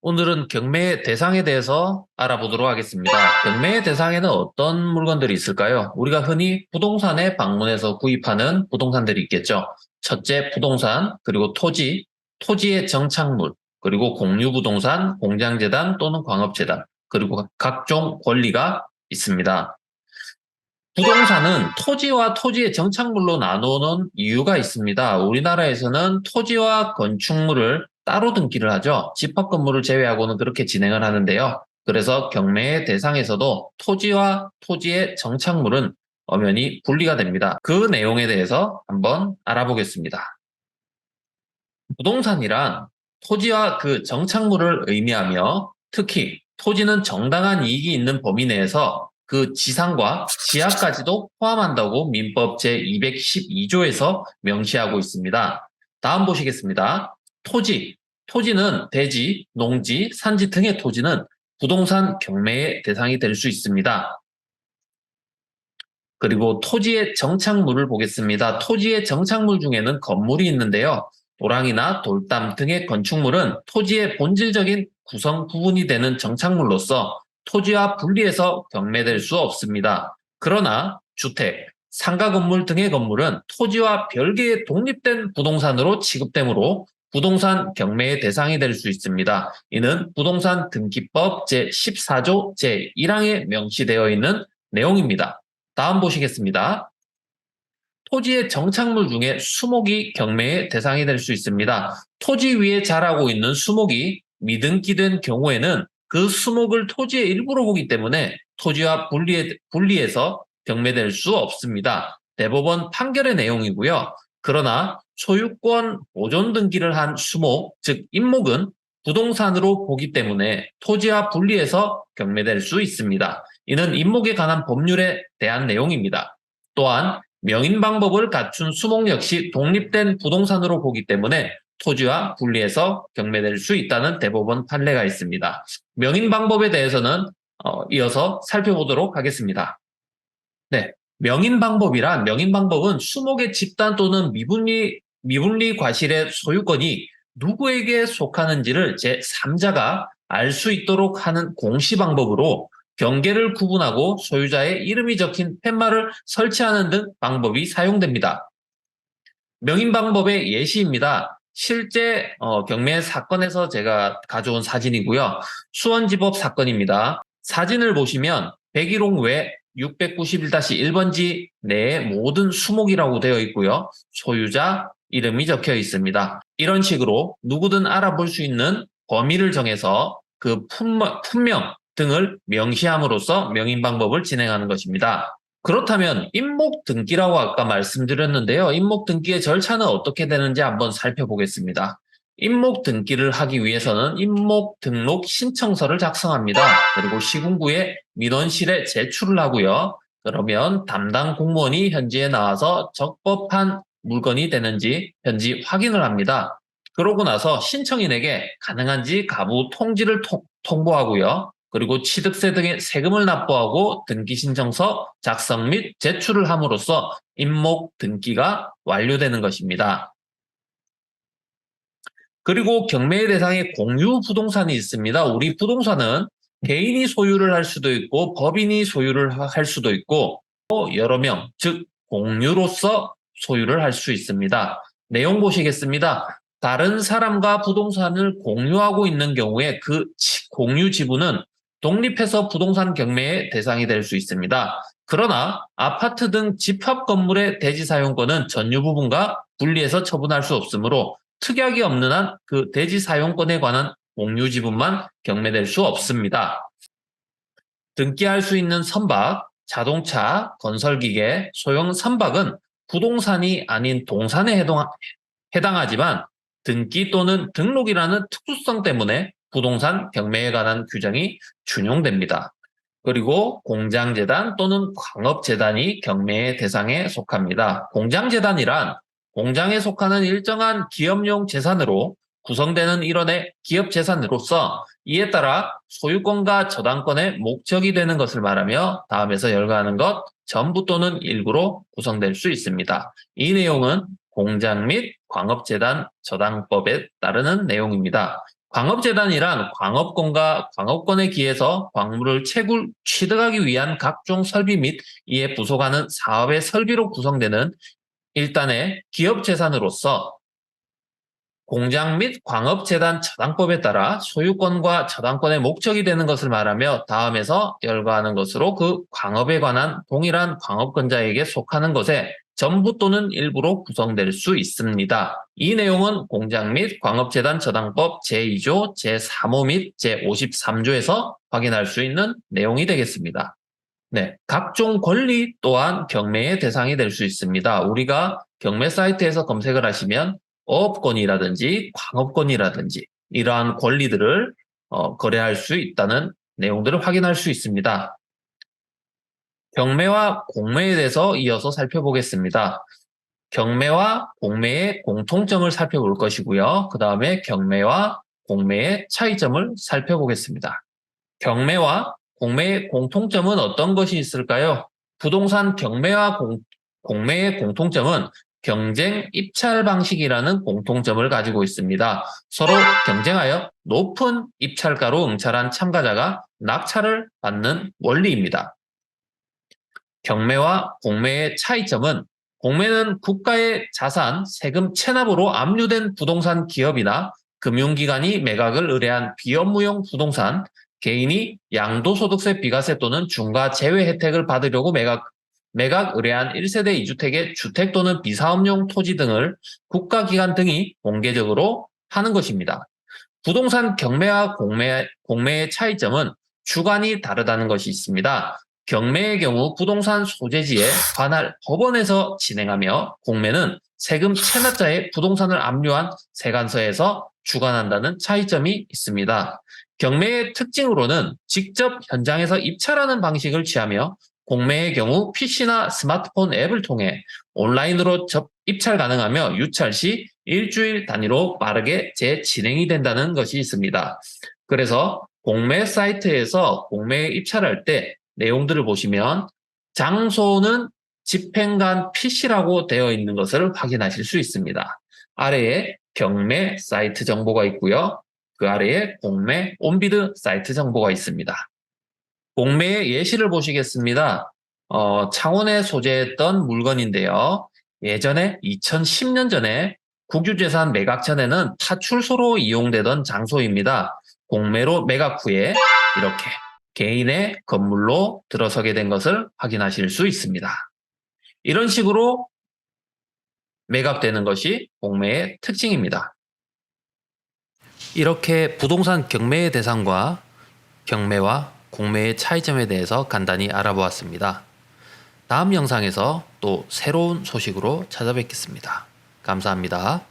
오늘은 경매의 대상에 대해서 알아보도록 하겠습니다. 경매의 대상에는 어떤 물건들이 있을까요? 우리가 흔히 부동산에 방문해서 구입하는 부동산들이 있겠죠. 첫째, 부동산, 그리고 토지, 토지의 정착물, 그리고 공유부동산, 공장재단 또는 광업재단, 그리고 각종 권리가 있습니다. 부동산은 토지와 토지의 정착물로 나누는 이유가 있습니다. 우리나라에서는 토지와 건축물을 따로 등기를 하죠. 집합건물을 제외하고는 그렇게 진행을 하는데요. 그래서 경매의 대상에서도 토지와 토지의 정착물은 엄연히 분리가 됩니다. 그 내용에 대해서 한번 알아보겠습니다. 부동산이란 토지와 그 정착물을 의미하며 특히 토지는 정당한 이익이 있는 범위 내에서 그 지상과 지하까지도 포함한다고 민법 제212조에서 명시하고 있습니다. 다음 보시겠습니다. 토지는 대지, 농지, 산지 등의 토지는 부동산 경매의 대상이 될 수 있습니다. 그리고 토지의 정착물을 보겠습니다. 토지의 정착물 중에는 건물이 있는데요. 도랑이나 돌담 등의 건축물은 토지의 본질적인 구성 부분이 되는 정착물로서 토지와 분리해서 경매될 수 없습니다. 그러나 주택, 상가 건물 등의 건물은 토지와 별개의 독립된 부동산으로 취급되므로 부동산 경매의 대상이 될 수 있습니다. 이는 부동산 등기법 제14조 제1항에 명시되어 있는 내용입니다. 다음 보시겠습니다. 토지의 정착물 중에 수목이 경매의 대상이 될 수 있습니다. 토지 위에 자라고 있는 수목이 미등기된 경우에는 그 수목을 토지의 일부로 보기 때문에 토지와 분리해서 경매될 수 없습니다. 대법원 판결의 내용이고요. 그러나 소유권 보존 등기를 한 수목, 즉 임목은 부동산으로 보기 때문에 토지와 분리해서 경매될 수 있습니다. 이는 임목에 관한 법률에 대한 내용입니다. 또한 명인 방법을 갖춘 수목 역시 독립된 부동산으로 보기 때문에 토지와 분리해서 경매될 수 있다는 대법원 판례가 있습니다. 명인 방법에 대해서는 이어서 살펴보도록 하겠습니다. 네, 명인 방법은 수목의 집단 또는 미분리 과실의 소유권이 누구에게 속하는지를 제3자가 알 수 있도록 하는 공시 방법으로 경계를 구분하고 소유자의 이름이 적힌 팻말을 설치하는 등 방법이 사용됩니다. 명인 방법의 예시입니다. 실제 경매 사건에서 제가 가져온 사진이고요. 수원지법 사건입니다. 사진을 보시면 백일홍 외 691-1번지 내의 모든 수목이라고 되어 있고요. 소유자 이름이 적혀 있습니다. 이런 식으로 누구든 알아볼 수 있는 범위를 정해서 그 품명 등을 명시함으로써 명인 방법을 진행하는 것입니다. 그렇다면 임목 등기라고 아까 말씀드렸는데요. 임목 등기의 절차는 어떻게 되는지 한번 살펴보겠습니다. 임목 등기를 하기 위해서는 임목 등록 신청서를 작성합니다. 그리고 시군구에 민원실에 제출을 하고요. 그러면 담당 공무원이 현지에 나와서 적법한 물건이 되는지 현지 확인을 합니다. 그러고 나서 신청인에게 가능한지 가부 통지를 통보하고요. 그리고 취득세 등의 세금을 납부하고 등기신청서 작성 및 제출을 함으로써 임목 등기가 완료되는 것입니다. 그리고 경매 대상에 공유 부동산이 있습니다. 우리 부동산은 개인이 소유를 할 수도 있고 법인이 소유를 할 수도 있고 여러 명, 즉 공유로서 소유를 할 수 있습니다. 내용 보시겠습니다. 다른 사람과 부동산을 공유하고 있는 경우에 그 공유 지분은 독립해서 부동산 경매의 대상이 될 수 있습니다. 그러나 아파트 등 집합 건물의 대지 사용권은 전유 부분과 분리해서 처분할 수 없으므로 특약이 없는 한 그 대지 사용권에 관한 공유 지분만 경매될 수 없습니다. 등기할 수 있는 선박, 자동차, 건설기계, 소형 선박은 부동산이 아닌 동산에 해당하지만 등기 또는 등록이라는 특수성 때문에 부동산 경매에 관한 규정이 준용됩니다. 그리고 공장재단 또는 광업재단이 경매의 대상에 속합니다. 공장재단이란 공장에 속하는 일정한 기업용 재산으로 구성되는 일원의 기업 재산으로서 이에 따라 소유권과 저당권의 목적이 되는 것을 말하며 다음에서 열거하는 것 전부 또는 일부로 구성될 수 있습니다. 이 내용은 공장 및 광업재단 저당법에 따르는 내용입니다. 광업재단이란 광업권과 광업권에 기해서 광물을 취득하기 위한 각종 설비 및 이에 부속하는 사업의 설비로 구성되는 일단의 기업재산으로서 공장 및 광업재단 처당법에 따라 소유권과 처당권의 목적이 되는 것을 말하며 다음에서 열거하는 것으로 그 광업에 관한 동일한 광업권자에게 속하는 것에 전부 또는 일부로 구성될 수 있습니다. 이 내용은 공장 및 광업재단 처당법 제2조, 제3호 및 제53조에서 확인할 수 있는 내용이 되겠습니다. 네, 각종 권리 또한 경매의 대상이 될 수 있습니다. 우리가 경매 사이트에서 검색을 하시면 어업권이라든지 광업권이라든지 이러한 권리들을 거래할 수 있다는 내용들을 확인할 수 있습니다. 경매와 공매에 대해서 이어서 살펴보겠습니다. 경매와 공매의 공통점을 살펴볼 것이고요. 그 다음에 경매와 공매의 차이점을 살펴보겠습니다. 경매와 공매의 공통점은 어떤 것이 있을까요? 부동산 경매와 공매의 공통점은 경쟁 입찰 방식이라는 공통점을 가지고 있습니다. 서로 경쟁하여 높은 입찰가로 응찰한 참가자가 낙찰을 받는 원리입니다. 경매와 공매의 차이점은 공매는 국가의 자산, 세금 체납으로 압류된 부동산 기업이나 금융기관이 매각을 의뢰한 비업무용 부동산, 개인이 양도소득세 비과세 또는 중과 제외 혜택을 받으려고 매각 의뢰한 1세대 2주택의 주택 또는 비사업용 토지 등을 국가기관 등이 공개적으로 하는 것입니다. 부동산 경매와 공매의 차이점은 주관이 다르다는 것이 있습니다. 경매의 경우 부동산 소재지에 관할 법원에서 진행하며 공매는 세금 체납자의 부동산을 압류한 세관서에서 주관한다는 차이점이 있습니다. 경매의 특징으로는 직접 현장에서 입찰하는 방식을 취하며 공매의 경우 PC나 스마트폰 앱을 통해 온라인으로 입찰 가능하며 유찰 시 일주일 단위로 빠르게 재진행이 된다는 것이 있습니다. 그래서 공매 사이트에서 공매에 입찰할 때 내용들을 보시면 장소는 집행관 PC라고 되어 있는 것을 확인하실 수 있습니다. 아래에 경매 사이트 정보가 있고요. 그 아래에 공매 온비드 사이트 정보가 있습니다. 공매의 예시를 보시겠습니다. 창원에 소재했던 물건인데요. 예전에 2010년 전에 국유재산 매각 전에는 파출소로 이용되던 장소입니다. 공매로 매각 후에 이렇게 개인의 건물로 들어서게 된 것을 확인하실 수 있습니다. 이런 식으로 매각되는 것이 공매의 특징입니다. 이렇게 부동산 경매의 대상과 경매와 공매의 차이점에 대해서 간단히 알아보았습니다. 다음 영상에서 또 새로운 소식으로 찾아뵙겠습니다. 감사합니다.